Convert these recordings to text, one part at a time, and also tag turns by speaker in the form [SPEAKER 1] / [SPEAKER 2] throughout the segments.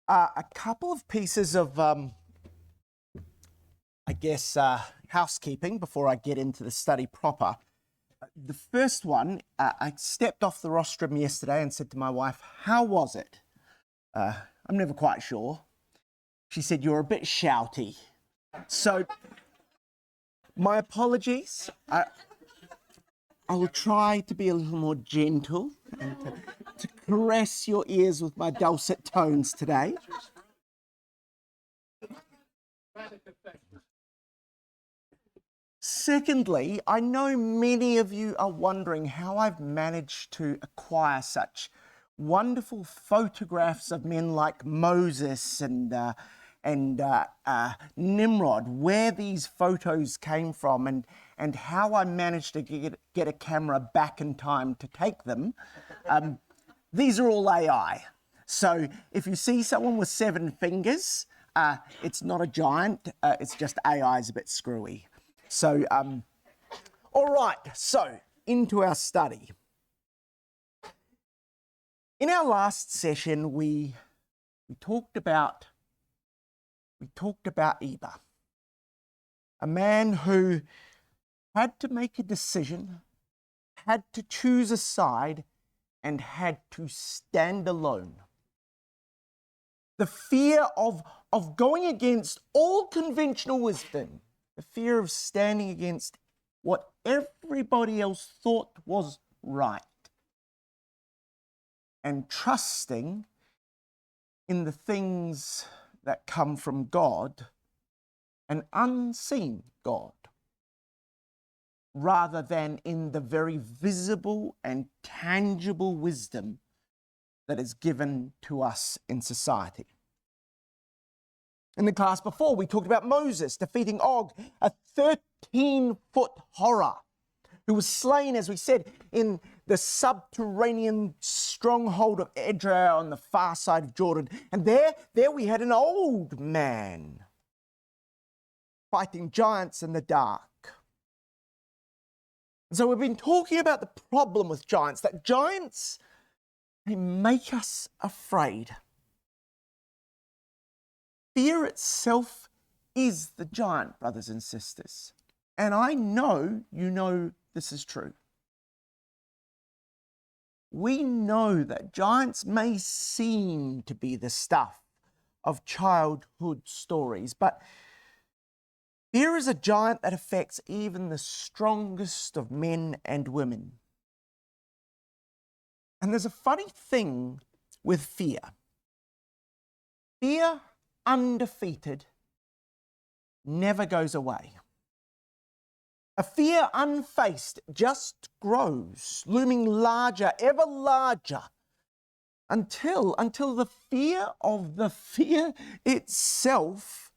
[SPEAKER 1] A couple of pieces of, housekeeping before I get into the study proper. The first one, I stepped off the rostrum yesterday and said to my wife, "How was it?" I'm never quite sure. She said, "You're a bit shouty." So, my apologies. I will try to be a little more gentle and to caress your ears with my dulcet tones today. Secondly, I know many of you are wondering how I've managed to acquire such wonderful photographs of men like Moses and Nimrod, where these photos came from and how I managed to get a camera back in time to take them. These are all AI. So if you see someone with 7 fingers, it's not a giant, it's just AI is a bit screwy. So, all right, so into our study. In our last session, we talked about Eber, a man who had to make a decision, had to choose a side, and had to stand alone. The fear of going against all conventional wisdom, the fear of standing against what everybody else thought was right, and trusting in the things that come from God, an unseen God, rather than in the very visible and tangible wisdom that is given to us in society. In the class before, we talked about Moses defeating Og, a 13-foot horror who was slain, as we said, in the subterranean stronghold of Edrei on the far side of Jordan. And there we had an old man fighting giants in the dark. And so we've been talking about the problem with giants, that giants, they make us afraid. Fear itself is the giant, brothers and sisters. And I know you know this is true. We know that giants may seem to be the stuff of childhood stories, but fear is a giant that affects even the strongest of men and women. And there's a funny thing with fear. Fear undefeated never goes away. A fear unfaced just grows, looming larger, ever larger, until the fear of the fear itself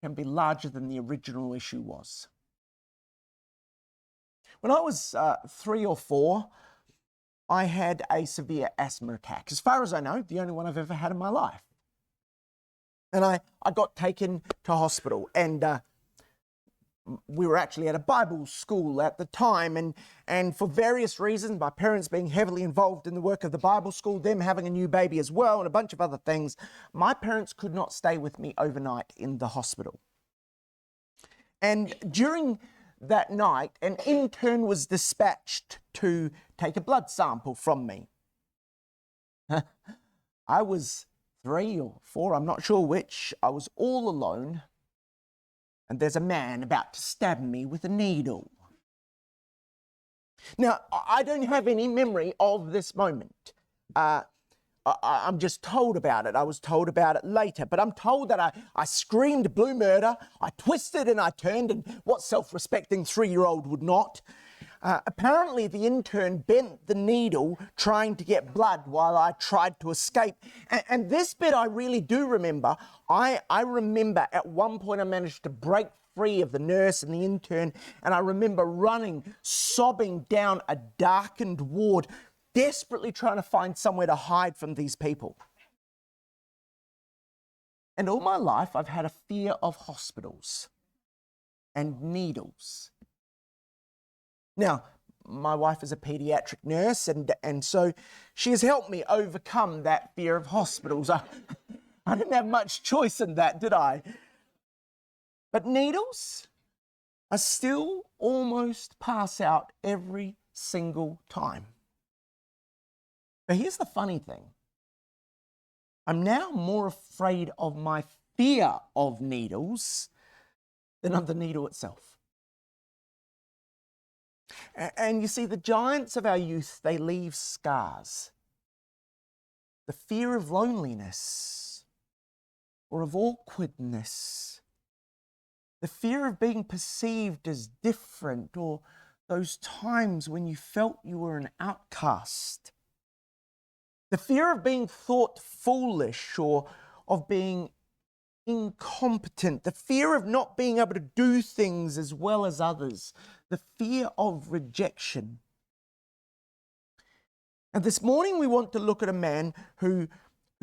[SPEAKER 1] can be larger than the original issue was. When I was 3 or 4, I had a severe asthma attack. As far as I know, the only one I've ever had in my life. And I got taken to hospital, and we were actually at a Bible school at the time, and for various reasons, my parents being heavily involved in the work of the Bible school, them having a new baby as well, and a bunch of other things, my parents could not stay with me overnight in the hospital. And during that night, an intern was dispatched to take a blood sample from me. I was 3 or 4, I'm not sure which. I was all alone, and there's a man about to stab me with a needle. Now, I don't have any memory of this moment. I'm just told about it. I was told about it later, but I'm told that I screamed blue murder, I twisted and I turned, and what self-respecting 3-year-old would not? Apparently, the intern bent the needle trying to get blood while I tried to escape. And this bit I really do remember. I remember at one point I managed to break free of the nurse and the intern, and I remember running, sobbing down a darkened ward, desperately trying to find somewhere to hide from these people. And all my life, I've had a fear of hospitals and needles. Now, my wife is a pediatric nurse, and so she has helped me overcome that fear of hospitals. I didn't have much choice in that, did I? But needles, I still almost pass out every single time. But here's the funny thing. I'm now more afraid of my fear of needles than of the needle itself. And you see, the giants of our youth, they leave scars. The fear of loneliness or of awkwardness, the fear of being perceived as different, or those times when you felt you were an outcast. The fear of being thought foolish or of being incompetent. The fear of not being able to do things as well as others. The fear of rejection. And this morning we want to look at a man who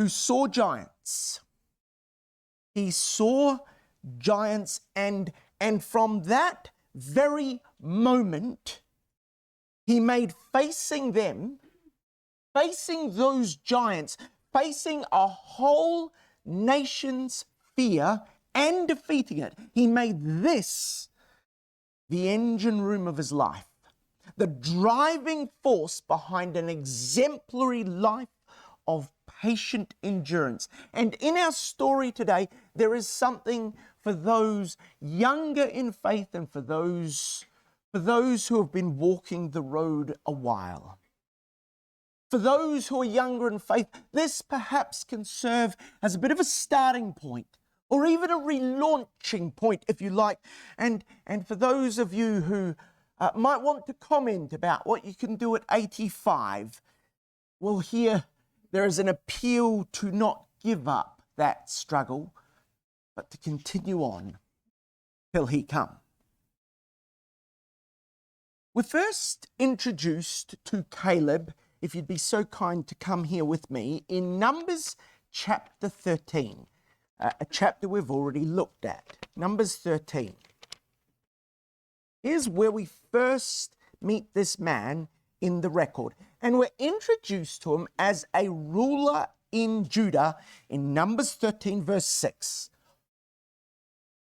[SPEAKER 1] saw giants. He saw giants, and from that very moment, he made facing them, facing those giants, facing a whole nation's fear and defeating it, he made this the engine room of his life, the driving force behind an exemplary life of patient endurance. And in our story today, there is something for those younger in faith and for those who have been walking the road a while. For those who are younger in faith, this perhaps can serve as a bit of a starting point, or even a relaunching point, if you like. And for those of you who might want to comment about what you can do at 85, well, here there is an appeal to not give up that struggle, but to continue on till he come. We're first introduced to Caleb, if you'd be so kind to come here with me, in Numbers chapter 13, a chapter we've already looked at. Numbers 13. Here's where we first meet this man in the record. And we're introduced to him as a ruler in Judah in Numbers 13, verse 6.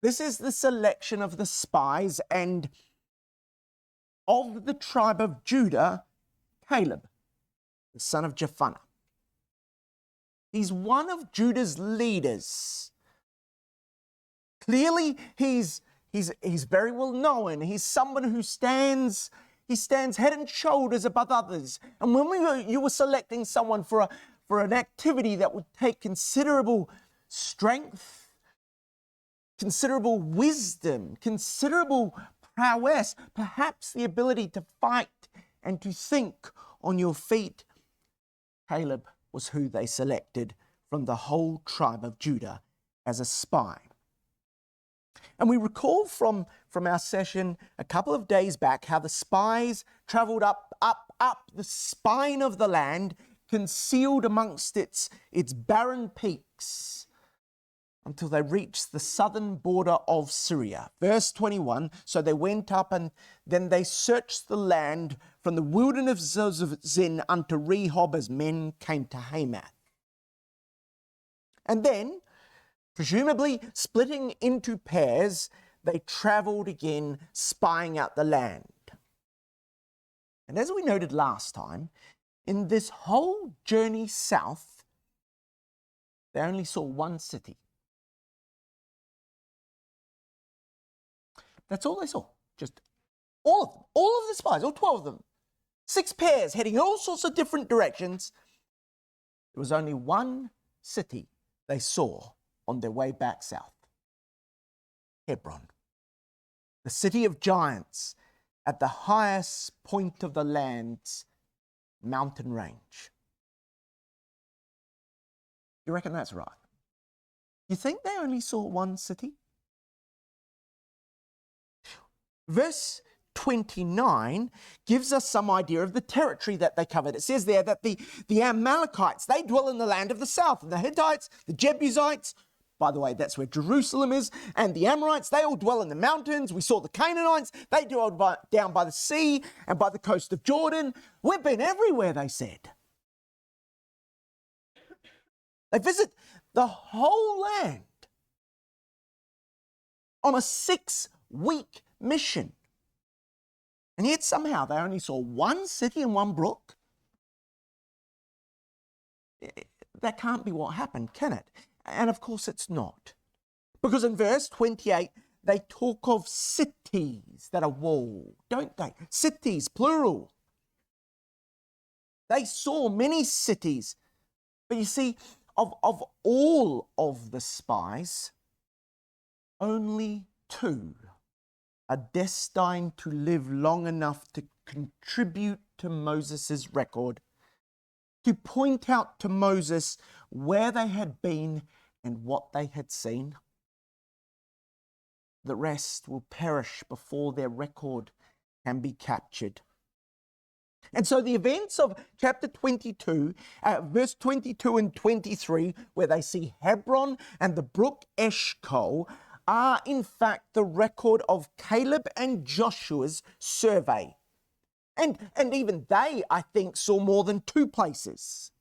[SPEAKER 1] This is the selection of the spies, and of the tribe of Judah, Caleb, the son of Jephunneh. He's one of Judah's leaders. Clearly, he's very well known. He's someone who stands head and shoulders above others. And when you were selecting someone for an activity that would take considerable strength, considerable wisdom, considerable prowess, perhaps the ability to fight and to think on your feet, Caleb was who they selected from the whole tribe of Judah as a spy. And we recall from our session a couple of days back how the spies traveled up the spine of the land, concealed amongst its barren peaks, until they reached the southern border of Syria. Verse 21, so they went up and then they searched the land from the wilderness of Zin unto Rehob as men came to Hamath. And then, presumably splitting into pairs, they traveled again, spying out the land. And as we noted last time, in this whole journey south, they only saw one city. That's all they saw. Just all of them. All of the spies, all 12 of them. 6 pairs heading all sorts of different directions. There was only one city they saw on their way back south. Hebron. The city of giants at the highest point of the land's mountain range. You reckon that's right? You think they only saw one city? Verse 29 gives us some idea of the territory that they covered. It says there that the Amalekites, they dwell in the land of the south, and the Hittites, the Jebusites, By the way, that's where Jerusalem is. And the Amorites, they all dwell in the mountains. We saw the Canaanites, they dwell down by the sea and by the coast of Jordan. We've been everywhere, they said. They visit the whole land on a 6-week mission. And yet somehow they only saw one city and one brook. That can't be what happened, can it? And of course it's not. Because in verse 28, they talk of cities that are walled, don't they? Cities, plural. They saw many cities. But you see, of all of the spies, only 2 are destined to live long enough to contribute to Moses' record, to point out to Moses where they had been and what they had seen. The rest will perish before their record can be captured. And so the events of chapter 22, verse 22 and 23, where they see Hebron and the brook Eshcol, are in fact the record of Caleb and Joshua's survey. And even they, I think, saw more than 2 places.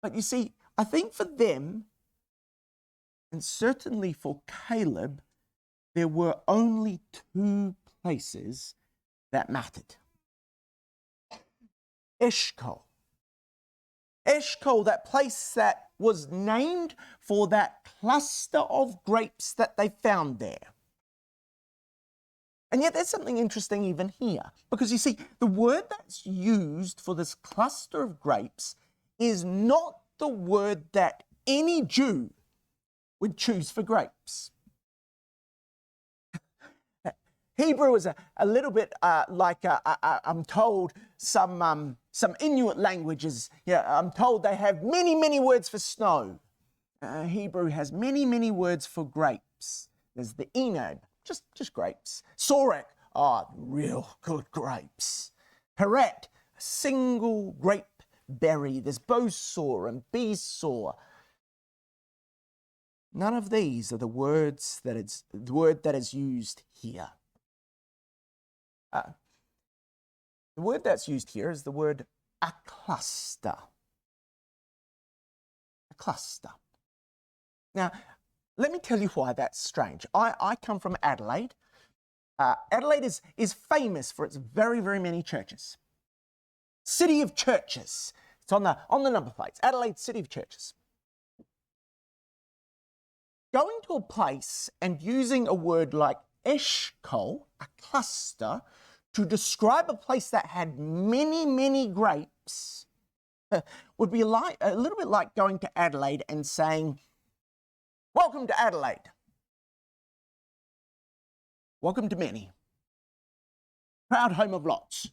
[SPEAKER 1] But you see, I think for them, and certainly for Caleb, there were only 2 places that mattered. Eshcol. Eshcol, that place that was named for that cluster of grapes that they found there. And yet there's something interesting even here, because you see, the word that's used for this cluster of grapes is not the word that any Jew would choose for grapes. Hebrew is a little bit like, I'm told, some Inuit languages, I'm told they have many, many words for snow. Hebrew has many, many words for grapes. There's the enab, just grapes. Sorek, real good grapes. Peret, a single grape berry. There's bosaw and besaw. None of these are the word that is used here. The word that's used here is the word a cluster. A cluster. Now, let me tell you why that's strange. I come from Adelaide. Adelaide is famous for its very, very many churches. City of churches. It's on the number plates. Adelaide, City of churches. Going to a place and using a word like Eshcol, a cluster, to describe a place that had many, many grapes would be like a little bit like going to Adelaide and saying, "Welcome to Adelaide. Welcome to many. Proud home of lots."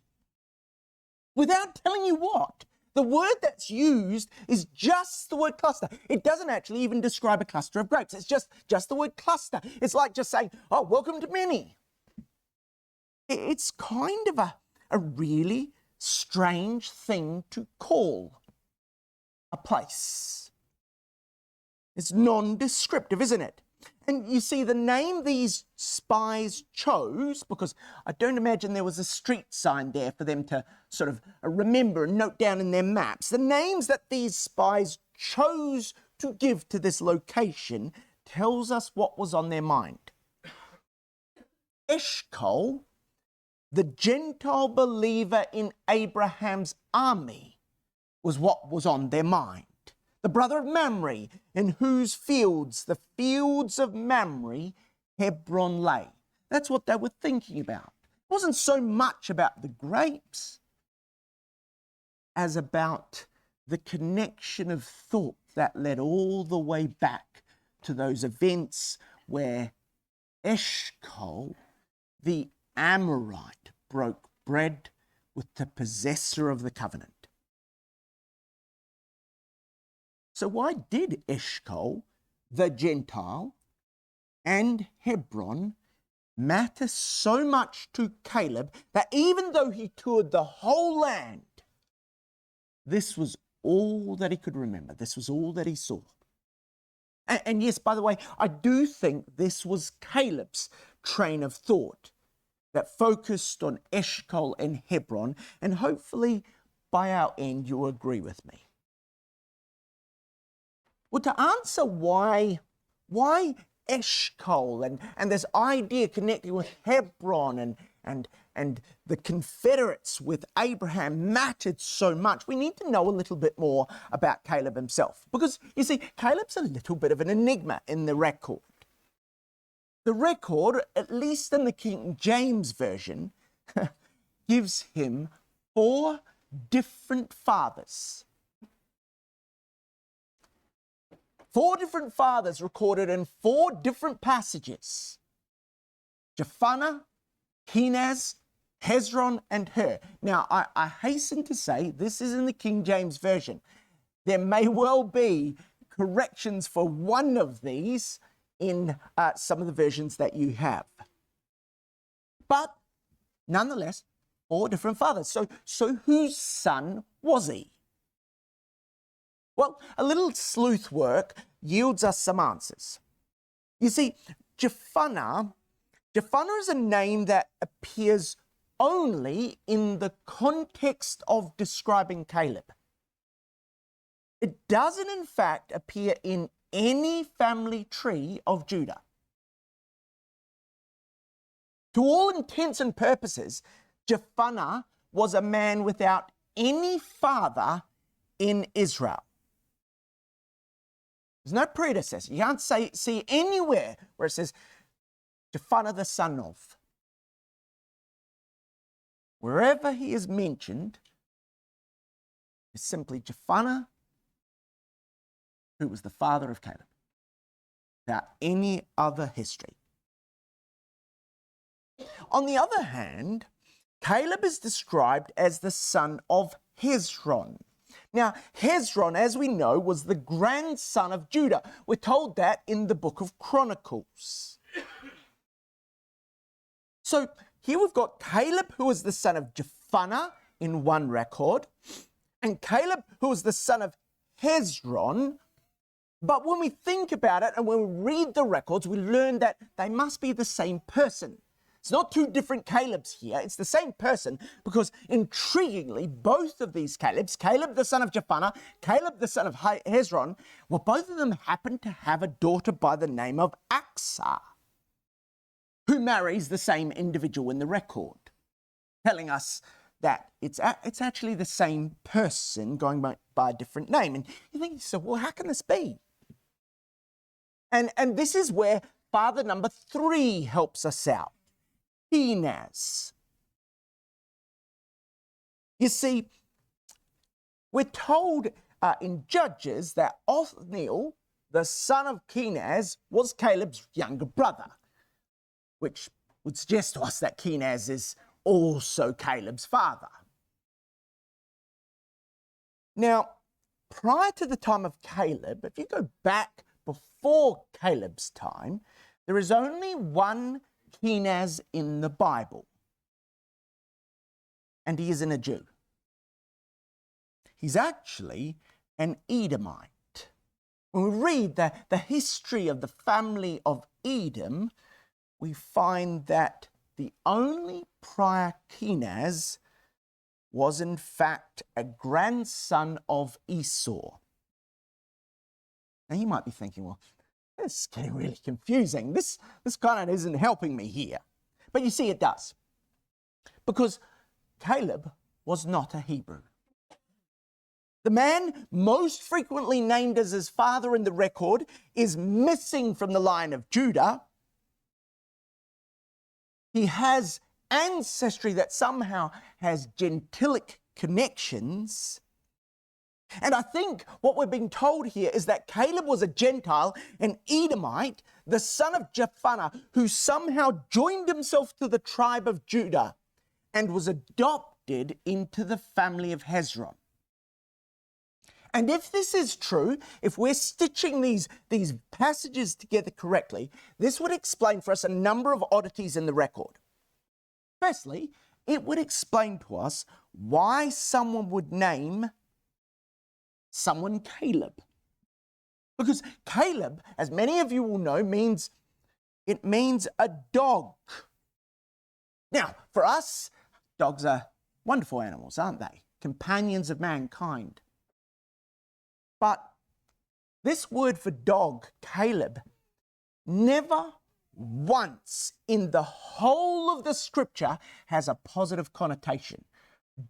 [SPEAKER 1] Without telling you what. The word that's used is just the word cluster. It doesn't actually even describe a cluster of grapes. It's just the word cluster. It's like just saying, "Oh, welcome to many." It's kind of a really strange thing to call a place. It's non-descriptive, isn't it? And you see, the name these spies chose, because I don't imagine there was a street sign there for them to sort of remember and note down in their maps. The names that these spies chose to give to this location tells us what was on their mind. Eshcol, the Gentile believer in Abraham's army, was what was on their mind. The brother of Mamre, in whose fields, the fields of Mamre, Hebron lay. That's what they were thinking about. It wasn't so much about the grapes as about the connection of thought that led all the way back to those events where Eshcol, the Amorite, broke bread with the possessor of the covenant. So why did Eshcol, the Gentile, and Hebron matter so much to Caleb that even though he toured the whole land, this was all that he could remember. This was all that he saw. And yes, by the way, I do think this was Caleb's train of thought that focused on Eshcol and Hebron, and hopefully by our end you'll agree with me. Well, to answer why Eshcol and this idea connecting with Hebron and the Confederates with Abraham mattered so much, we need to know a little bit more about Caleb himself. Because, you see, Caleb's a little bit of an enigma in the record. The record, at least in the King James Version, gives him 4 different fathers. 4 different fathers recorded in 4 different passages. Jephunneh, Kenaz, Hezron, and Hur. Now, I hasten to say this is in the King James Version. There may well be corrections for one of these in some of the versions that you have. But nonetheless, 4 different fathers. So whose son was he? Well, a little sleuth work yields us some answers. You see, Jephunneh is a name that appears only in the context of describing Caleb. It doesn't, in fact, appear in any family tree of Judah. To all intents and purposes, Jephunneh was a man without any father in Israel. There's no predecessor. You can't see anywhere where it says Jephunneh the son of. Wherever he is mentioned, is simply Jephunneh, who was the father of Caleb, without any other history. On the other hand, Caleb is described as the son of Hezron. Now, Hezron, as we know, was the grandson of Judah. We're told that in the book of Chronicles. So here we've got Caleb, who is the son of Jephunneh in one record, and Caleb, who is the son of Hezron. But when we think about it and when we read the records, we learn that they must be the same person. It's not 2 different Calebs here. It's the same person because, intriguingly, both of these Calebs, Caleb the son of Jephunneh, Caleb the son of Hezron, well, both of them happen to have a daughter by the name of Achsah, who marries the same individual in the record, telling us that it's actually the same person going by a different name. And you think, so, well, how can this be? And this is where father number 3 helps us out. Kenaz. You see, we're told in Judges that Othniel, the son of Kenaz, was Caleb's younger brother, which would suggest to us that Kenaz is also Caleb's father. Now, prior to the time of Caleb, if you go back before Caleb's time, there is only one Kenaz in the Bible, and he isn't a Jew. He's actually an Edomite. When we read the history of the family of Edom, we find that the only prior Kenaz was in fact a grandson of Esau. Now you might be thinking, well, this is getting really confusing. This kind of isn't helping me here. But you see, it does. Because Caleb was not a Hebrew. The man most frequently named as his father in the record is missing from the line of Judah. He has ancestry that somehow has gentilic connections. And I think what we're being told here is that Caleb was a Gentile, an Edomite, the son of Jephunneh, who somehow joined himself to the tribe of Judah and was adopted into the family of Hezron. And if this is true, if we're stitching these passages together correctly, this would explain for us a number of oddities in the record. Firstly, it would explain to us why someone would name someone Caleb. Because Caleb, as many of you will know, means a dog. Now, for us, dogs are wonderful animals, aren't they? Companions of mankind. But this word for dog, Caleb, never once in the whole of the scripture has a positive connotation.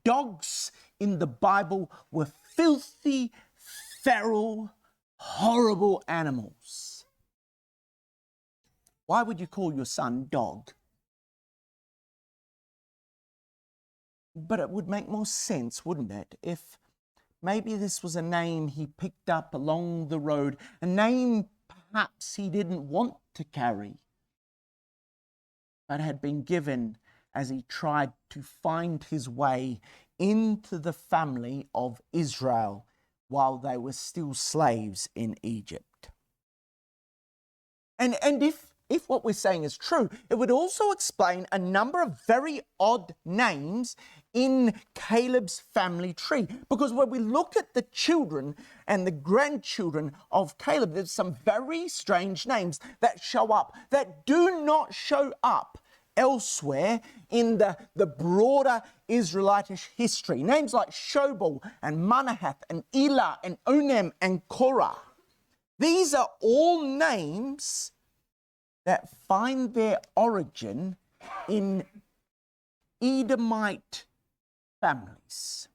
[SPEAKER 1] Dogs in the Bible were filthy, feral, horrible animals. Why would you call your son Dog? But it would make more sense, wouldn't it, if maybe this was a name he picked up along the road, a name perhaps he didn't want to carry, but had been given as he tried to find his way into the family of Israel while they were still slaves in Egypt. And if what we're saying is true, it would also explain a number of very odd names in Caleb's family tree. Because when we look at the children and the grandchildren of Caleb, there's some very strange names that show up that do not show up elsewhere in the broader Israelitish history. Names like Shobal and Manahath and Elah and Onan and Korah. These are all names that find their origin in Edomite families.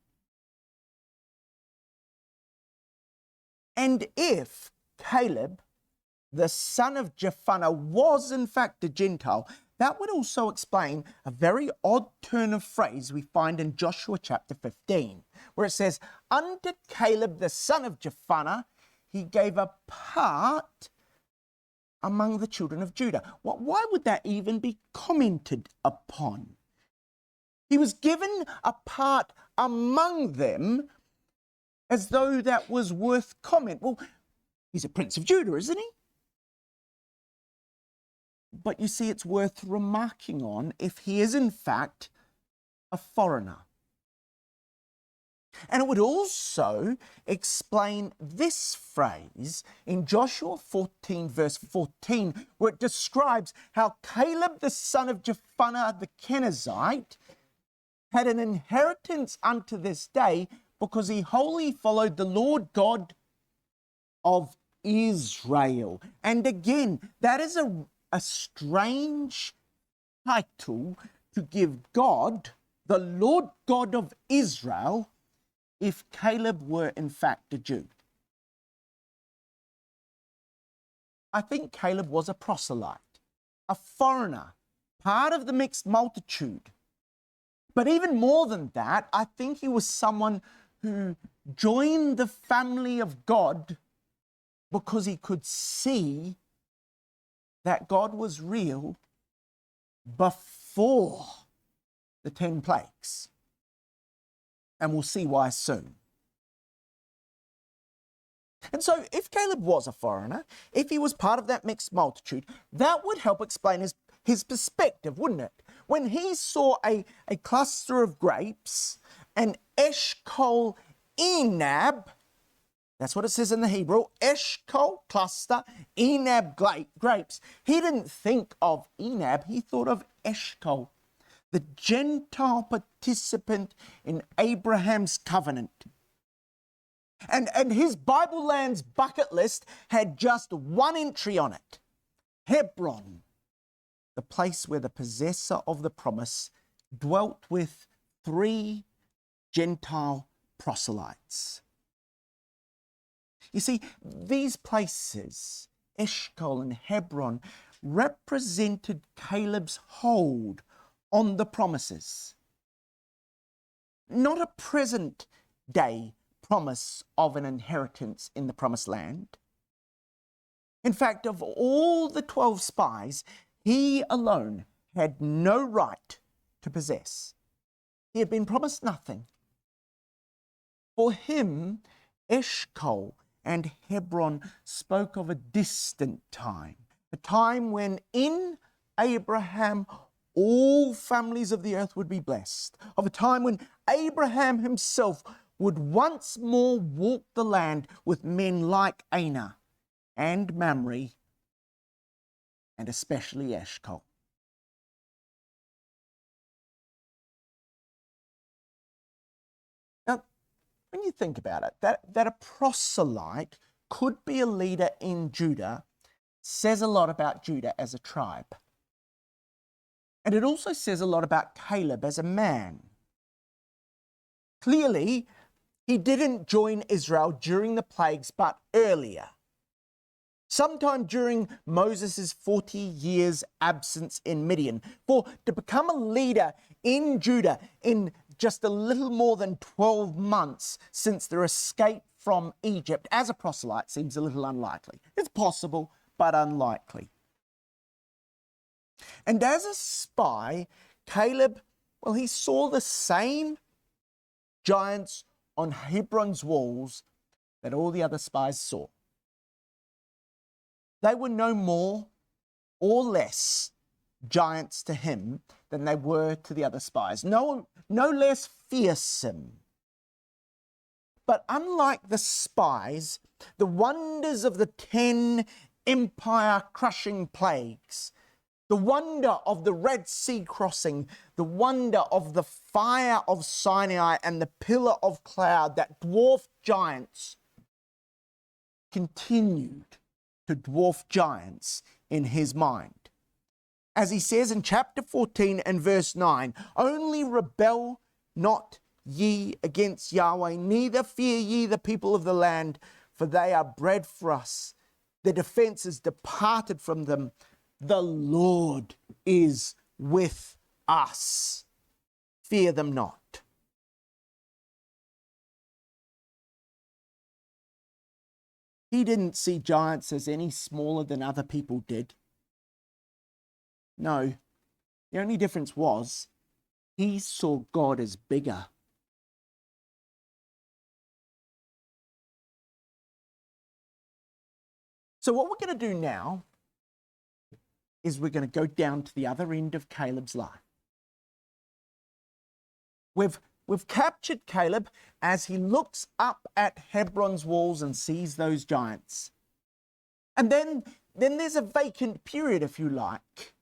[SPEAKER 1] And if Caleb, the son of Jephunneh, was in fact a Gentile, that would also explain a very odd turn of phrase we find in Joshua chapter 15, where it says, unto Caleb, the son of Jephunneh, he gave a part among the children of Judah. Why would that even be commented upon? He was given a part among them as though that was worth comment. Well, he's a prince of Judah, isn't he? But you see, it's worth remarking on if he is in fact a foreigner. And it would also explain this phrase in Joshua 14, verse 14, where it describes how Caleb, the son of Jephunneh the Kenizzite, had an inheritance unto this day because he wholly followed the Lord God of Israel. And again, that is a strange title to give God, the Lord God of Israel, if Caleb were in fact a Jew. I think Caleb was a proselyte, a foreigner, part of the mixed multitude. But even more than that, I think he was someone who joined the family of God because he could see that God was real before the 10 plagues. And we'll see why soon. And so if Caleb was a foreigner, if he was part of that mixed multitude, that would help explain his perspective, wouldn't it? When he saw a cluster of grapes, an Eshkol Enab, that's what it says in the Hebrew, Eshkol, cluster, Enab, grapes. He didn't think of Enab, he thought of Eshkol, the Gentile participant in Abraham's covenant. And his Bible Lands bucket list had just one entry on it, Hebron, the place where the possessor of the promise dwelt with 3 Gentile proselytes. You see, these places, Eshkol and Hebron, represented Caleb's hold on the promises. Not a present day promise of an inheritance in the promised land. In fact, of all the 12 spies, he alone had no right to possess. He had been promised nothing. For him, Eshkol and Hebron spoke of a distant time, a time when in Abraham all families of the earth would be blessed, of a time when Abraham himself would once more walk the land with men like Aner and Mamre, and especially Eshcol. Now, when you think about it, that a proselyte could be a leader in Judah says a lot about Judah as a tribe. And it also says a lot about Caleb as a man. Clearly, he didn't join Israel during the plagues, but earlier. Sometime during Moses' 40 years absence in Midian. For to become a leader in Judah in just a little more than 12 months since their escape from Egypt as a proselyte seems a little unlikely. It's possible, but unlikely. And as a spy, Caleb, well, he saw the same giants on Hebron's walls that all the other spies saw. They were no more or less giants to him than they were to the other spies. No less fearsome. But unlike the spies, the wonders of the 10 empire-crushing plagues, the wonder of the Red Sea crossing, the wonder of the fire of Sinai and the pillar of cloud that dwarfed giants, continued to dwarf giants in his mind. As he says in chapter 14 and verse 9, only rebel not ye against Yahweh, neither fear ye the people of the land, for they are bread for us. The defense is departed from them. The Lord is with us. Fear them not. He didn't see giants as any smaller than other people did. No, the only difference was he saw God as bigger. So what we're going to do now is we're going to go down to the other end of Caleb's life. We've captured Caleb as he looks up at Hebron's walls and sees those giants. And then there's a vacant period, if you like.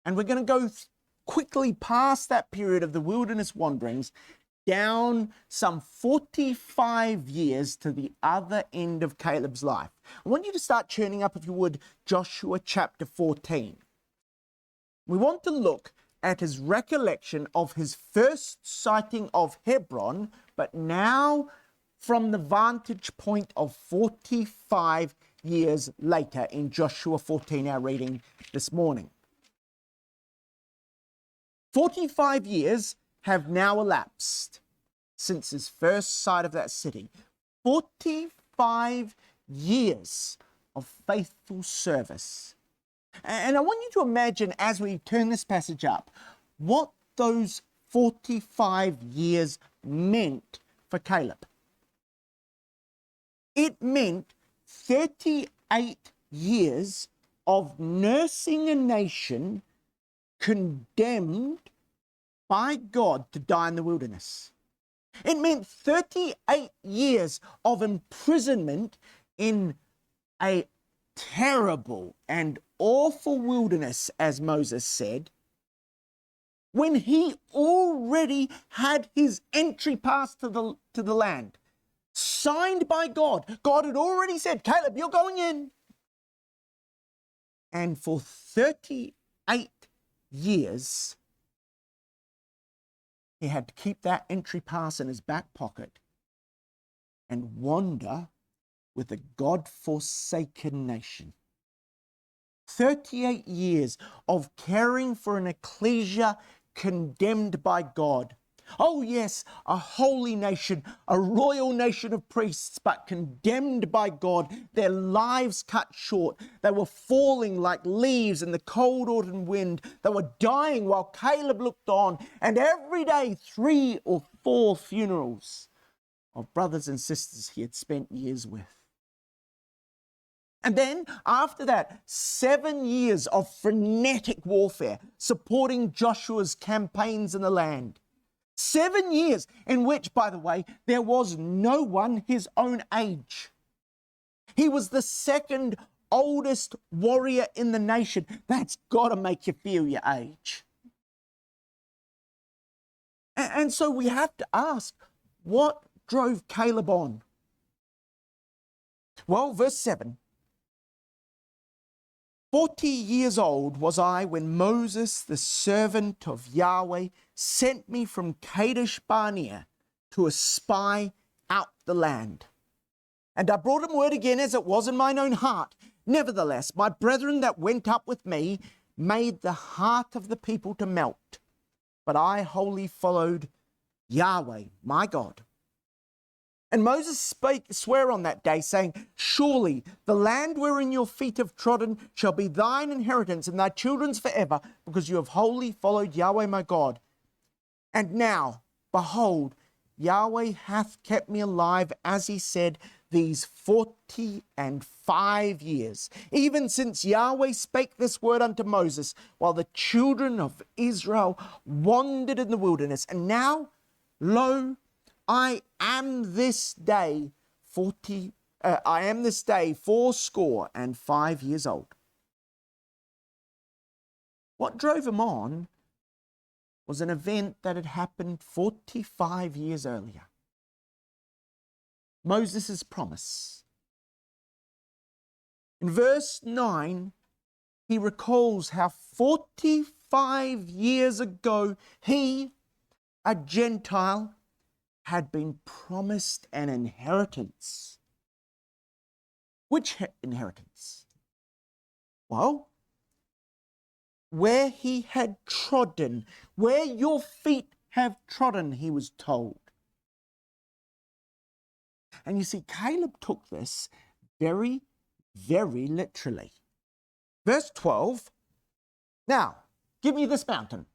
[SPEAKER 1] And we're going to go quickly past that period of the wilderness wanderings down some 45 years to the other end of Caleb's life. I want you to start churning up, if you would, Joshua chapter 14. We want to look at his recollection of his first sighting of Hebron, but now from the vantage point of 45 years later in Joshua 14, our reading this morning. 45 years have now elapsed since his first sight of that city. 45 years of faithful service. And I want you to imagine, as we turn this passage up, what those 45 years meant for Caleb. It meant 38 years of nursing a nation condemned by God to die in the wilderness. It meant 38 years of imprisonment in a terrible and awful wilderness, as Moses said, when he already had his entry pass to the land, signed by God. God had already said, Caleb, you're going in. And for 38 years, he had to keep that entry pass in his back pocket and wander with a God-forsaken nation. 38 years of caring for an ecclesia condemned by God. Oh yes, a holy nation, a royal nation of priests, but condemned by God, their lives cut short. They were falling like leaves in the cold autumn wind. They were dying while Caleb looked on, and every day 3 or 4 funerals of brothers and sisters he had spent years with. And then, after that, 7 years of frenetic warfare, supporting Joshua's campaigns in the land. 7 years in which, by the way, there was no one his own age. He was the second oldest warrior in the nation. That's got to make you feel your age. And so we have to ask, what drove Caleb on? Well, verse 7. 40 years old was I when Moses, the servant of Yahweh, sent me from Kadesh Barnea to espy out the land. And I brought him word again as it was in mine own heart. Nevertheless, my brethren that went up with me made the heart of the people to melt. But I wholly followed Yahweh, my God. And Moses sware on that day, saying, surely the land wherein your feet have trodden shall be thine inheritance and thy children's forever, because you have wholly followed Yahweh my God. And now, behold, Yahweh hath kept me alive, as he said, these 45 years, even since Yahweh spake this word unto Moses, while the children of Israel wandered in the wilderness. And now, lo, I am this day fourscore and 5 years old. What drove him on was an event that had happened 45 years earlier. Moses' promise. In verse 9, he recalls how 45 years ago he, a Gentile, had been promised an inheritance. Which inheritance? Well, where he had trodden, where your feet have trodden, he was told. And you see, Caleb took this very, very literally. Verse 12, now, give me this mountain,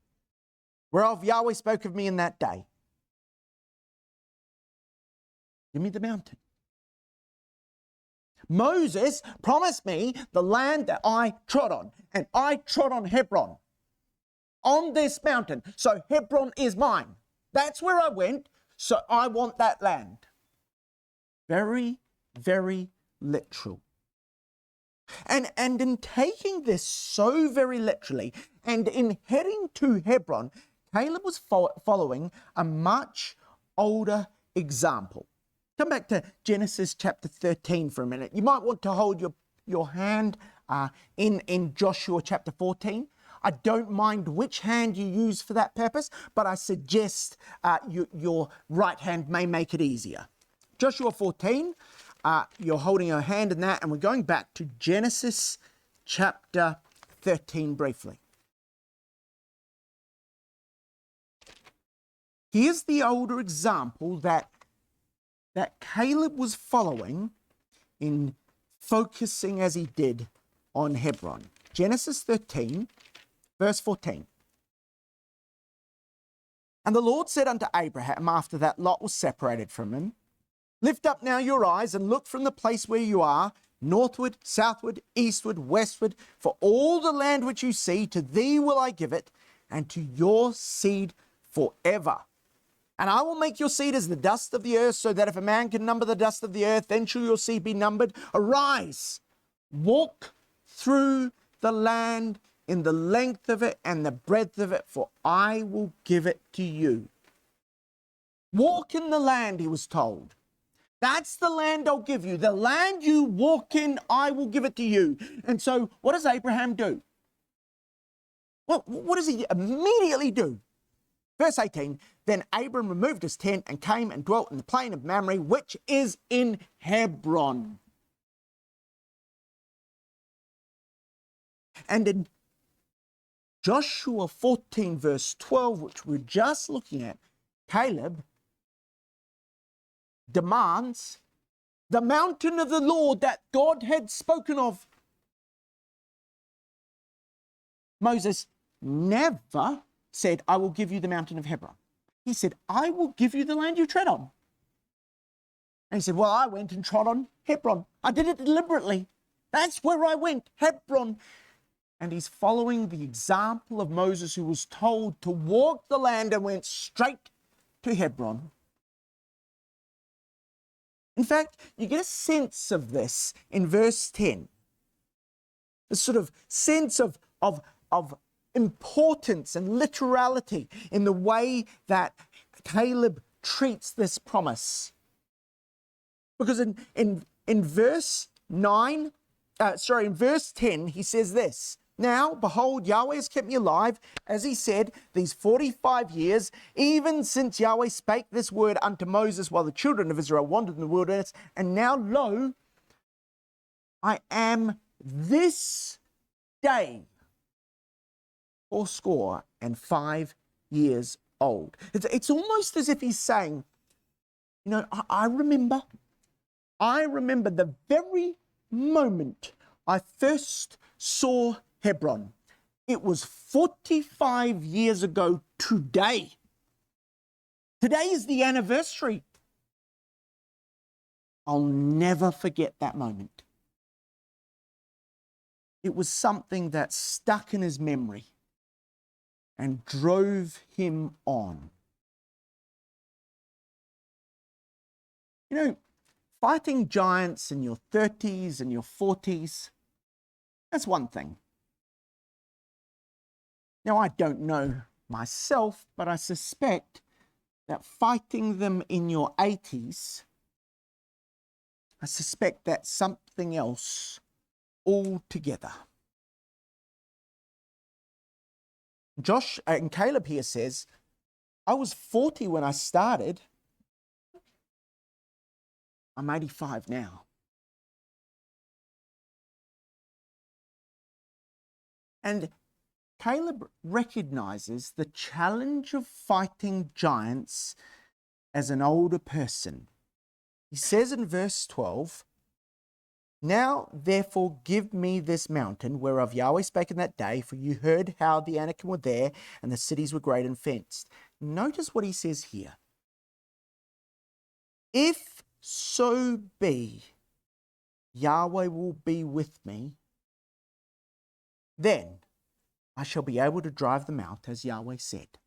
[SPEAKER 1] whereof Yahweh spoke of me in that day. Give me the mountain. Moses promised me the land that I trod on, and I trod on Hebron, on this mountain. So Hebron is mine. That's where I went, so I want that land. Very, very literal. And in taking this so very literally, and in heading to Hebron, Caleb was following a much older example. Come back to Genesis chapter 13 for a minute. You might want to hold your hand in Joshua chapter 14. I don't mind which hand you use for that purpose, but I suggest your right hand may make it easier. Joshua 14, you're holding your hand in that, and we're going back to Genesis chapter 13 briefly. Here's the older example that Caleb was following in focusing as he did on Hebron. Genesis 13, verse 14. And the Lord said unto Abraham, after that Lot was separated from him, lift up now your eyes and look from the place where you are, northward, southward, eastward, westward, for all the land which you see, to thee will I give it, and to your seed forever. And I will make your seed as the dust of the earth, so that if a man can number the dust of the earth, then shall your seed be numbered. Arise, walk through the land in the length of it and the breadth of it, for I will give it to you. Walk in the land, he was told. That's the land I'll give you. The land you walk in, I will give it to you. And so what does Abraham do? Well, what does he immediately do? Verse 18, then Abram removed his tent and came and dwelt in the plain of Mamre, which is in Hebron. And in Joshua 14, verse 12, which we're just looking at, Caleb demands the mountain of the Lord that God had spoken of. Moses never said, I will give you the mountain of Hebron. He said, I will give you the land you tread on. And he said, well, I went and trod on Hebron. I did it deliberately. That's where I went, Hebron. And he's following the example of Moses, who was told to walk the land and went straight to Hebron. In fact, you get a sense of this in verse 10. A sort of sense of importance and literality in the way that Caleb treats this promise. Because in verse 9, in verse 10, he says this: "Now, behold, Yahweh has kept me alive, as he said, these 45 years, even since Yahweh spake this word unto Moses while the children of Israel wandered in the wilderness. And now, lo, I am this day 85 years old." It's almost as if he's saying, you know, I remember the very moment I first saw Hebron. It was 45 years ago today. Today is the anniversary. I'll never forget that moment. It was something that stuck in his memory and drove him on. You know, fighting giants in your 30s and your 40s, that's one thing. Now, I don't know myself, but I suspect that fighting them in your 80s, I suspect that's something else altogether. Josh and Caleb here says, I was 40 when I started. I'm 85 now. And Caleb recognizes the challenge of fighting giants as an older person. He says in verse 12, "Now therefore give me this mountain whereof Yahweh spake in that day, for you heard how the Anakim were there, and the cities were great and fenced." Notice what he says here. "If so be Yahweh will be with me, then I shall be able to drive them out, as Yahweh said."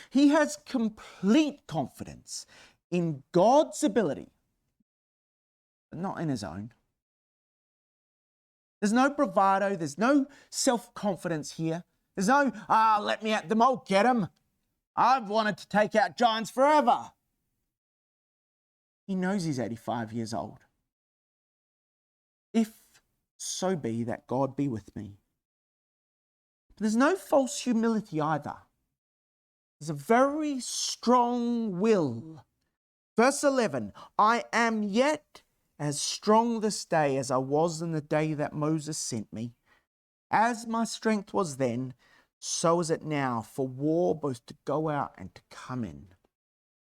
[SPEAKER 1] He has complete confidence in God's ability, but not in his own. There's no bravado, there's no self-confidence here. There's no, let me at them, I'll get them. I've wanted to take out giants forever. He knows he's 85 years old. If so be that God be with me. But there's no false humility either. There's a very strong will. Verse 11, "I am yet as strong this day as I was in the day that Moses sent me. As my strength was then, so is it now for war both to go out and to come in."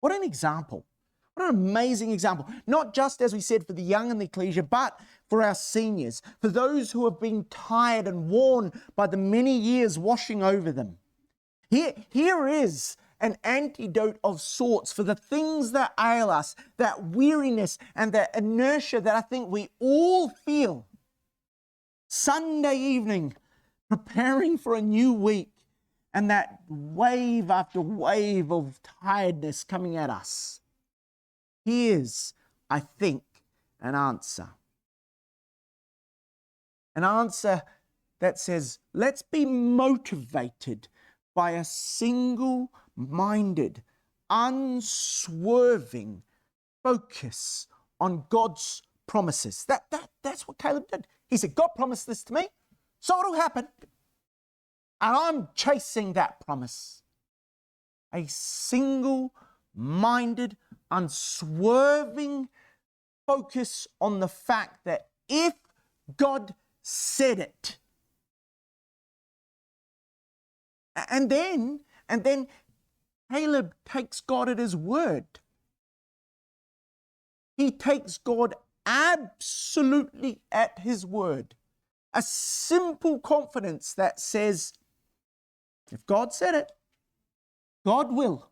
[SPEAKER 1] What an example. What an amazing example. Not just, as we said, for the young and the ecclesia, but for our seniors, for those who have been tired and worn by the many years washing over them. Here is an antidote of sorts for the things that ail us, that weariness and that inertia that I think we all feel. Sunday evening, preparing for a new week, and that wave after wave of tiredness coming at us. Here's, I think, an answer. An answer that says, let's be motivated by a single-minded, unswerving focus on God's promises. That's what Caleb did. He said, God promised this to me, so it'll happen. And I'm chasing that promise. A single-minded, unswerving focus on the fact that if God said it, and then Caleb takes God at his word. He takes God absolutely at his word. A simple confidence that says, if God said it, God will.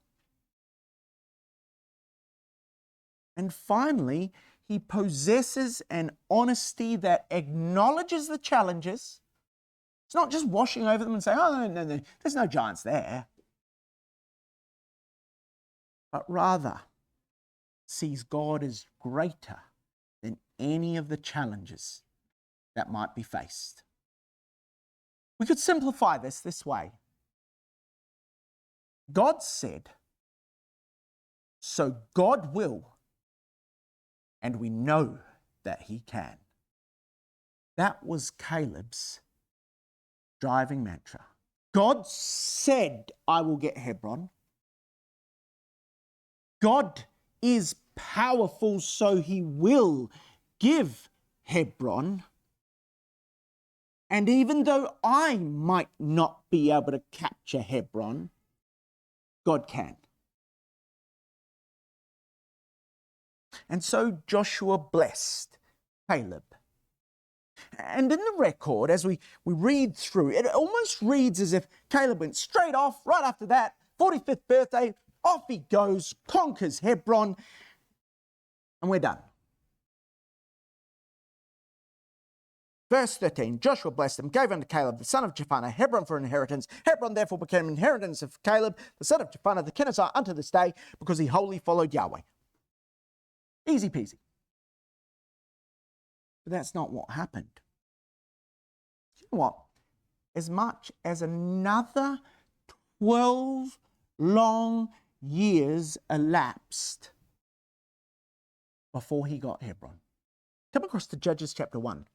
[SPEAKER 1] And finally, he possesses an honesty that acknowledges the challenges. It's not just washing over them and saying, oh, no, there's no giants there. But rather, sees God as greater than any of the challenges that might be faced. We could simplify this way. God said, so God will, and we know that he can. That was Caleb's driving mantra. God said, I will get Hebron. God is powerful, so he will give Hebron. And even though I might not be able to capture Hebron, God can. And so Joshua blessed Caleb. And in the record, as we read through, it almost reads as if Caleb went straight off, right after that, 45th birthday, off he goes, conquers Hebron, and we're done. Verse 13, Joshua blessed him, gave unto Caleb, the son of Jephunneh, Hebron for inheritance. Hebron therefore became an inheritance of Caleb, the son of Jephunneh, the Kenizzite, unto this day, because he wholly followed Yahweh. Easy peasy. But that's not what happened. You know what? As much as another 12 long years elapsed before he got Hebron. Come across to Judges chapter 1.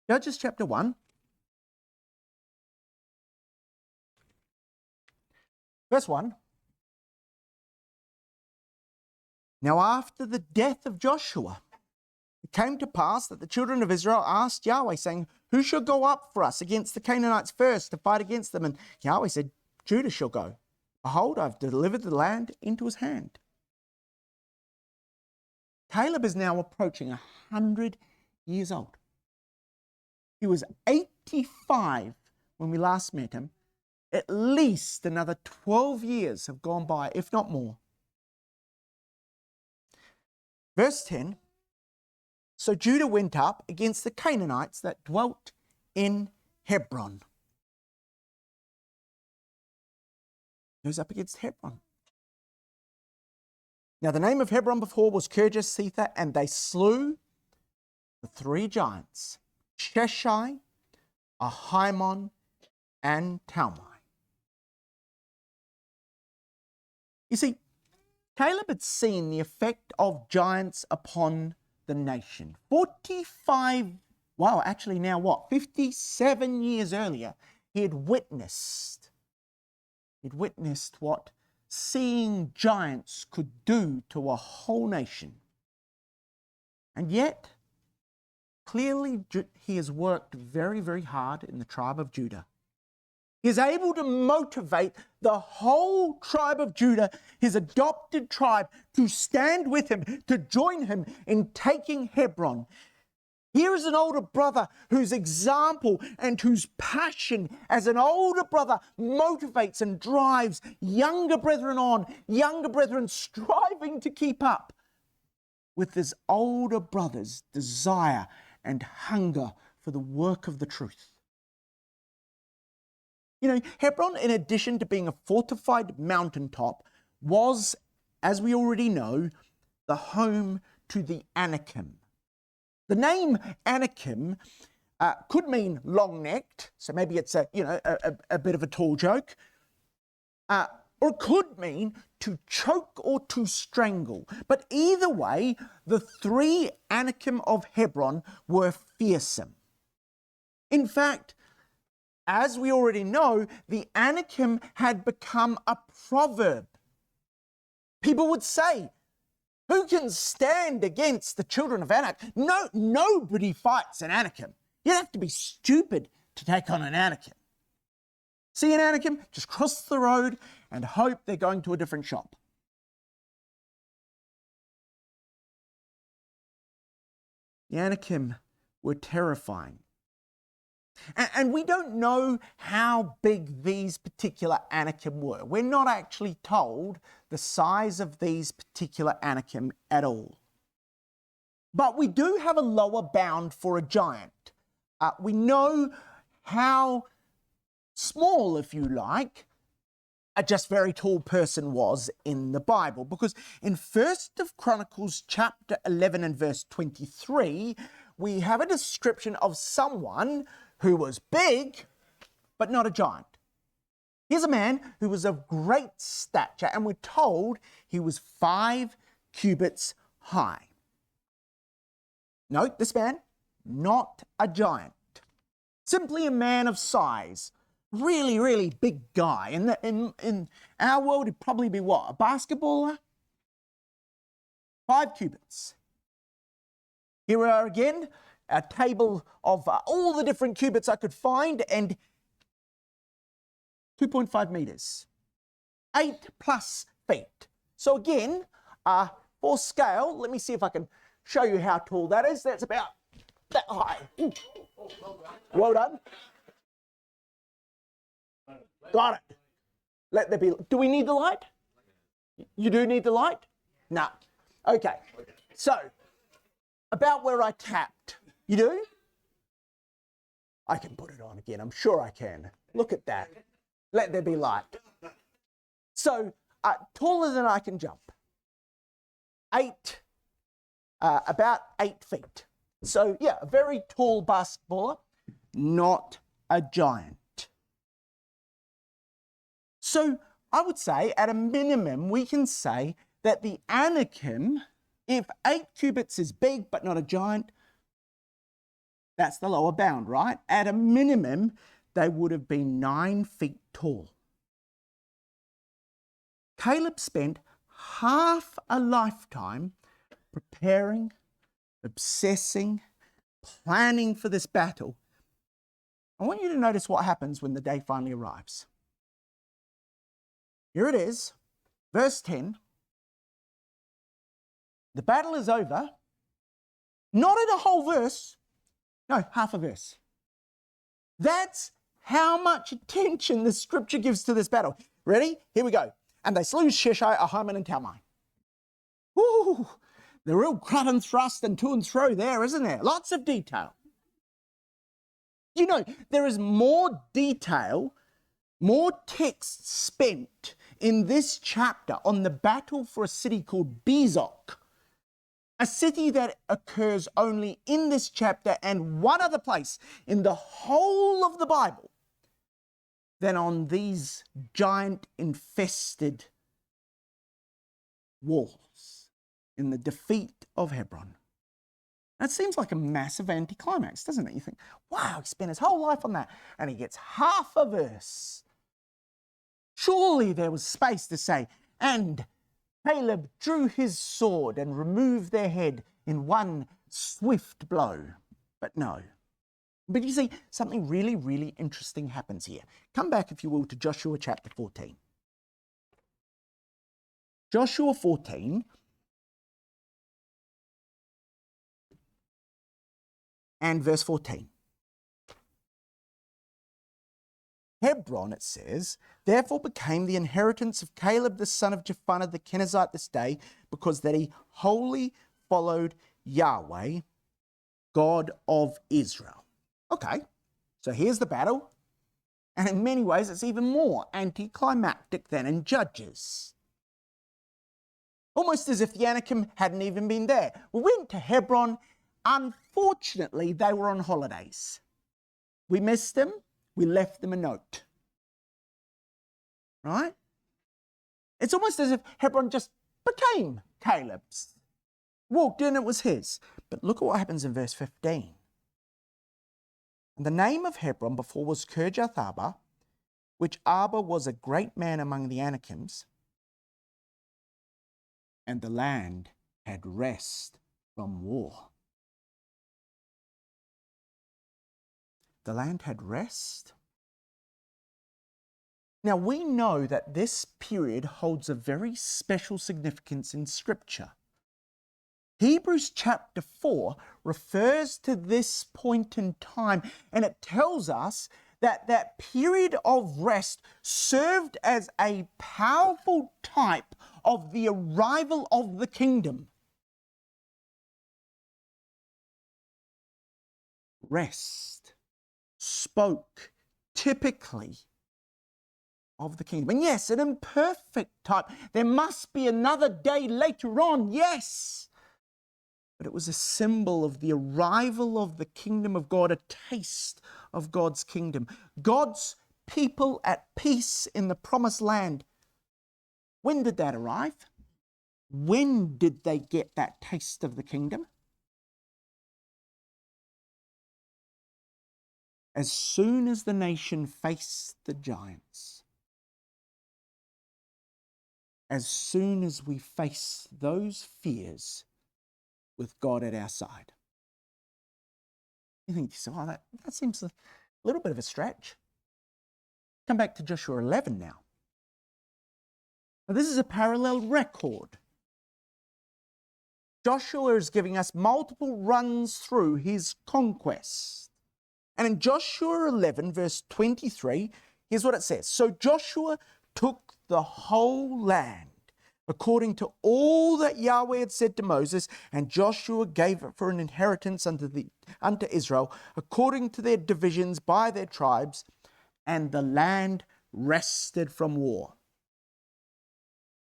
[SPEAKER 1] Judges chapter 1. Verse 1. Now after the death of Joshua, it came to pass that the children of Israel asked Yahweh, saying, who shall go up for us against the Canaanites first to fight against them? And Yahweh said, Judah shall go. Behold, I've delivered the land into his hand. Caleb is now approaching 100 years old. He was 85 when we last met him. At least another 12 years have gone by, if not more. Verse 10, so Judah went up against the Canaanites that dwelt in Hebron. Goes up against Hebron. Now the name of Hebron before was Kirjath-Sether, and they slew the three giants, Sheshai, Ahiman, and Talmai. You see, Caleb had seen the effect of giants upon the nation. 57 years earlier, he had witnessed what seeing giants could do to a whole nation. And yet, clearly he has worked very, very hard in the tribe of Judah. He is able to motivate the whole tribe of Judah, his adopted tribe, to stand with him, to join him in taking Hebron. Here is an older brother whose example and whose passion as an older brother motivates and drives younger brethren on, younger brethren striving to keep up with this older brother's desire and hunger for the work of the truth. You know, Hebron, in addition to being a fortified mountaintop, was, as we already know, the home to the Anakim. The name Anakim could mean long-necked, so maybe it's a bit of a tall joke, or it could mean to choke or to strangle. But either way, the three Anakim of Hebron were fearsome. In fact, as we already know, the Anakim had become a proverb. People would say, who can stand against the children of Anak? No, nobody fights an Anakim. You'd have to be stupid to take on an Anakim. See an Anakim? Just cross the road and hope they're going to a different shop. The Anakim were terrifying. And we don't know how big these particular Anakim were. We're not actually told the size of these particular Anakim at all. But we do have a lower bound for a giant. We know how small, if you like, a just very tall person was in the Bible. Because in 1st of Chronicles chapter 11 and verse 23, we have a description of someone who was big, but not a giant. Here's a man who was of great stature, and we're told he was 5 cubits high. Note this man, not a giant, simply a man of size. Really, really big guy. In our world, it'd probably be what? A basketballer? 5 cubits. Here we are again, a table of all the different cubits I could find, and 2.5 meters. 8+ feet. So again, for scale, let me see if I can show you how tall that is. That's about that high. Ooh. Well done. Got it. Let there be. Do we need the light? You do need the light? No. Okay. So, about where I tapped. You do? I can put it on again. I'm sure I can. Look at that. Let there be light. So, taller than I can jump. About 8 feet. So, yeah, a very tall basketballer, not a giant. So I would say, at a minimum, we can say that the Anakim, if 8 cubits is big but not a giant, that's the lower bound, right? At a minimum, they would have been 9 feet tall. Caleb spent half a lifetime preparing, obsessing, planning for this battle. I want you to notice what happens when the day finally arrives. Here it is, verse 10. The battle is over. Not in a whole verse. No, half a verse. That's how much attention the scripture gives to this battle. Ready? Here we go. And they slew Sheshai, Ahiman, and Talmai. Woo! The real cut and thrust and to and fro there, isn't there? Lots of detail. You know, there is more detail, more text spent in this chapter on the battle for a city called Bezok, a city that occurs only in this chapter and one other place in the whole of the Bible, than on these giant infested walls in the defeat of Hebron. That seems like a massive anticlimax, doesn't it? You think, wow, he spent his whole life on that, and he gets half a verse. Surely there was space to say, and Caleb drew his sword and removed their head in one swift blow. But no. But you see, something really, really interesting happens here. Come back, if you will, to Joshua chapter 14. Joshua 14 and verse 14. Hebron, it says, therefore became the inheritance of Caleb the son of Jephunneh the Kenizzite this day, because that he wholly followed Yahweh, God of Israel. Okay, so here's the battle, and in many ways it's even more anticlimactic than in Judges. Almost as if the Anakim hadn't even been there. We went to Hebron. Unfortunately, they were on holidays. We missed them. We left them a note. Right? It's almost as if Hebron just became Caleb's. Walked in, it was his. But look at what happens in verse 15. And the name of Hebron before was Kirjath Arba, which Arba was a great man among the Anakims, and the land had rest from war. The land had rest. Now we know that this period holds a very special significance in Scripture. Hebrews chapter 4 refers to this point in time, and it tells us that that period of rest served as a powerful type of the arrival of the kingdom. Rest spoke typically of the kingdom. And yes, an imperfect type. There must be another day later on, yes. But it was a symbol of the arrival of the kingdom of God, a taste of God's kingdom. God's people at peace in the promised land. When did that arrive? When did they get that taste of the kingdom? As soon as the nation faced the giants. As soon as we face those fears with God at our side. You think, oh, that seems a little bit of a stretch. Come back to Joshua 11 now. Now, this is a parallel record. Joshua is giving us multiple runs through his conquest. And in Joshua 11, verse 23, here's what it says. So Joshua took the whole land according to all that Yahweh had said to Moses, and Joshua gave it for an inheritance unto Israel, according to their divisions by their tribes, and the land rested from war.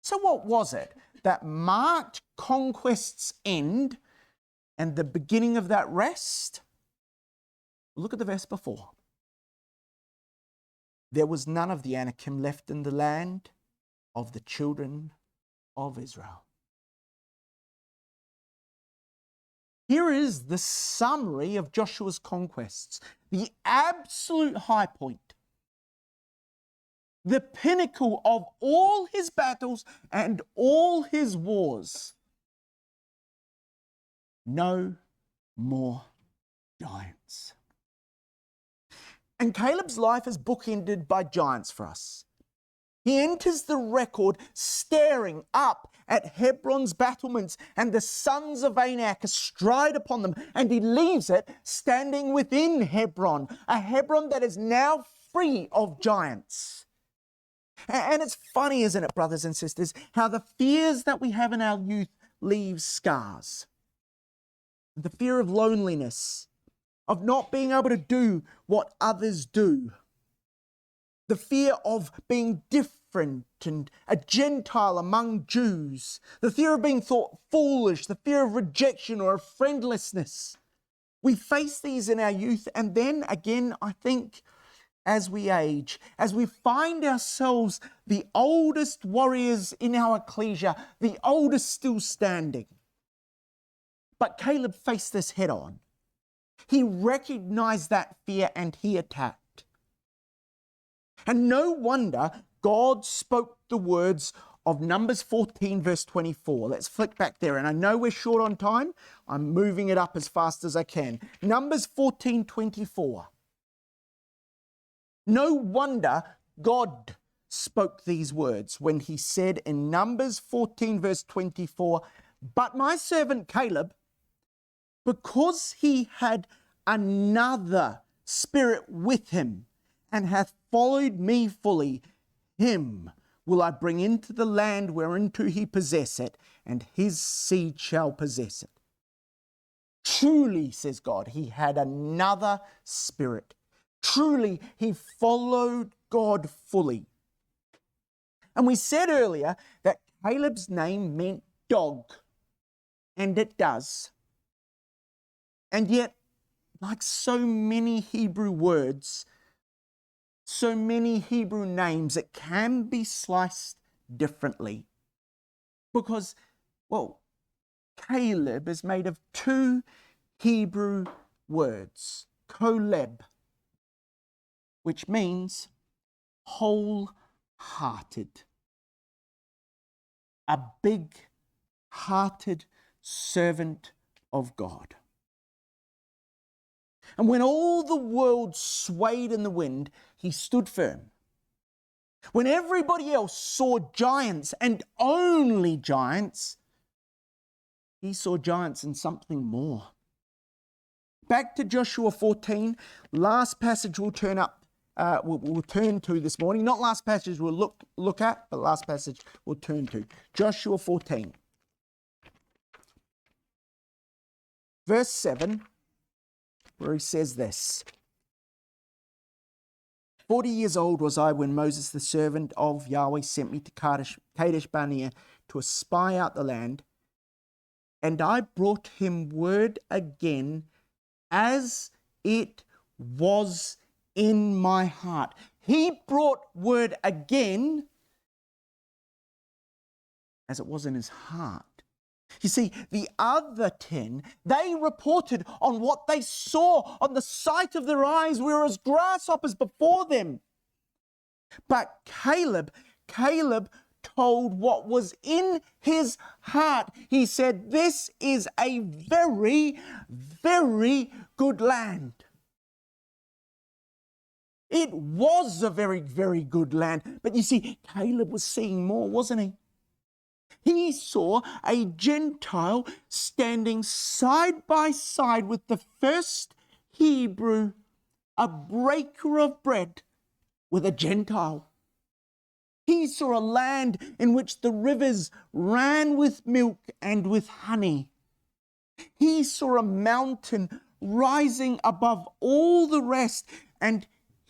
[SPEAKER 1] So what was it that marked conquest's end and the beginning of that rest? Look at the verse before. There was none of the Anakim left in the land of the children of Israel. Here is the summary of Joshua's conquests, the absolute high point, the pinnacle of all his battles and all his wars. No more giants. And Caleb's life is bookended by giants for us. He enters the record staring up at Hebron's battlements and the sons of Anak astride upon them, and he leaves it standing within Hebron, a Hebron that is now free of giants. And it's funny, isn't it, brothers and sisters, how the fears that we have in our youth leave scars. The fear of loneliness, of not being able to do what others do. The fear of being different and a Gentile among Jews. The fear of being thought foolish, the fear of rejection or of friendlessness. We face these in our youth, and then again, I think, as we age, as we find ourselves the oldest warriors in our ecclesia, the oldest still standing. But Caleb faced this head on. He recognized that fear and he attacked. And no wonder God spoke the words of Numbers 14, verse 24. Let's flick back there. And I know we're short on time. I'm moving it up as fast as I can. Numbers 14, 24. No wonder God spoke these words when he said in Numbers 14, verse 24, but my servant Caleb, because he had another spirit with him and hath followed me fully, him will I bring into the land whereinto he possess it, and his seed shall possess it. Truly, says God, he had another spirit. Truly, he followed God fully. And we said earlier that Caleb's name meant dog, and it does. And yet, like so many Hebrew words, so many Hebrew names, it can be sliced differently. Because, well, Caleb is made of two Hebrew words, koleb, which means wholehearted. A big-hearted servant of God. And when all the world swayed in the wind, he stood firm. When everybody else saw giants and only giants, he saw giants and something more. Back to Joshua 14, last passage we'll turn to this morning. Not last passage we'll look at, but last passage we'll turn to. Joshua 14. Verse 7, where he says this. 40 years old was I when Moses, the servant of Yahweh, sent me to Kadesh Barnea to espy out the land. And I brought him word again as it was in my heart. He brought word again as it was in his heart. You see, the other 10, they reported on what they saw on the sight of their eyes, whereas grasshoppers before them. But Caleb told what was in his heart. He said, this is a very, very good land. It was a very, very good land. But you see, Caleb was seeing more, wasn't he? He saw a Gentile standing side by side with the first Hebrew, a breaker of bread with a Gentile. He saw a land in which the rivers ran with milk and with honey. He saw a mountain rising above all the rest. And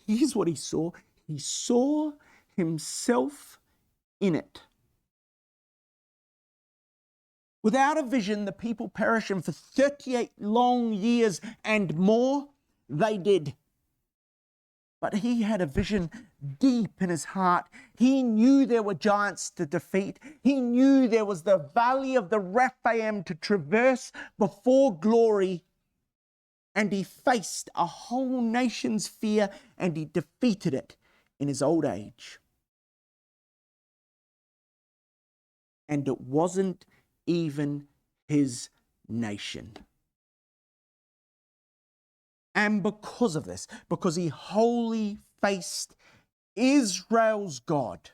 [SPEAKER 1] here's what he saw. He saw himself in it. Without a vision, the people perish, and for 38 long years and more, they did. But he had a vision deep in his heart. He knew there were giants to defeat. He knew there was the valley of the Rephaim to traverse before glory. And he faced a whole nation's fear, and he defeated it in his old age. And it wasn't even his nation. And because of this, because he wholly faced Israel's God,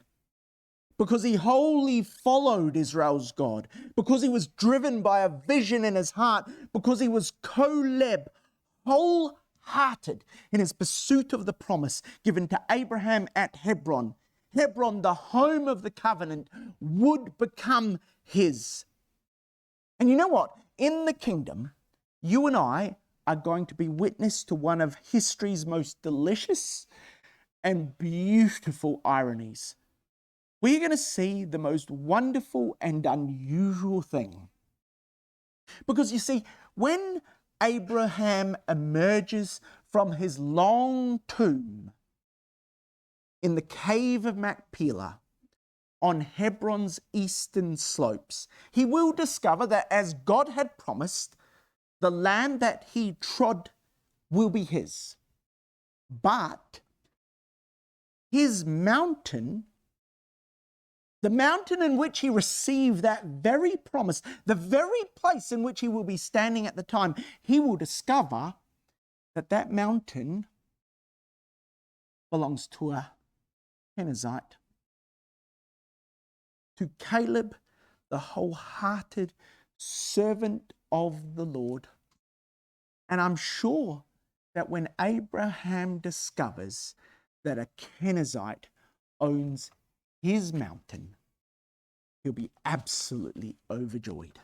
[SPEAKER 1] because he wholly followed Israel's God, because he was driven by a vision in his heart, because he was Caleb, wholehearted in his pursuit of the promise given to Abraham at Hebron. Hebron, the home of the covenant, would become his. And you know what? In the kingdom, you and I are going to be witness to one of history's most delicious and beautiful ironies. We're going to see the most wonderful and unusual thing. Because you see, when Abraham emerges from his long tomb in the cave of Machpelah, on Hebron's eastern slopes, he will discover that as God had promised, the land that he trod will be his. But his mountain, the mountain in which he received that very promise, the very place in which he will be standing at the time, he will discover that that mountain belongs to a Kenizzite. To Caleb, the wholehearted servant of the Lord. And I'm sure that when Abraham discovers that a Kenizzite owns his mountain, he'll be absolutely overjoyed.